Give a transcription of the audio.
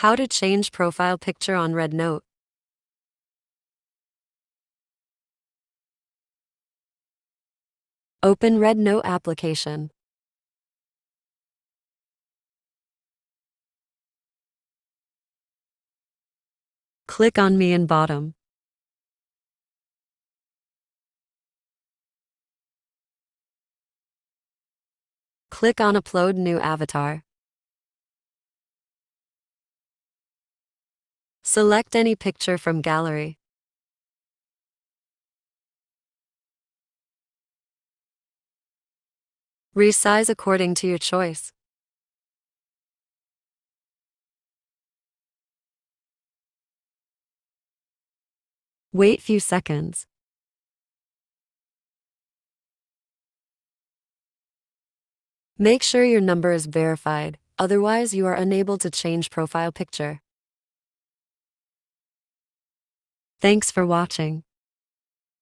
How to change profile picture on Red Note. Open Red Note application. Click on Me in bottom. Click on Upload New Avatar. Select any picture from gallery. Resize according to your choice. Wait few seconds. Make sure your number is verified, otherwise you are unable to change profile picture. Thanks for watching.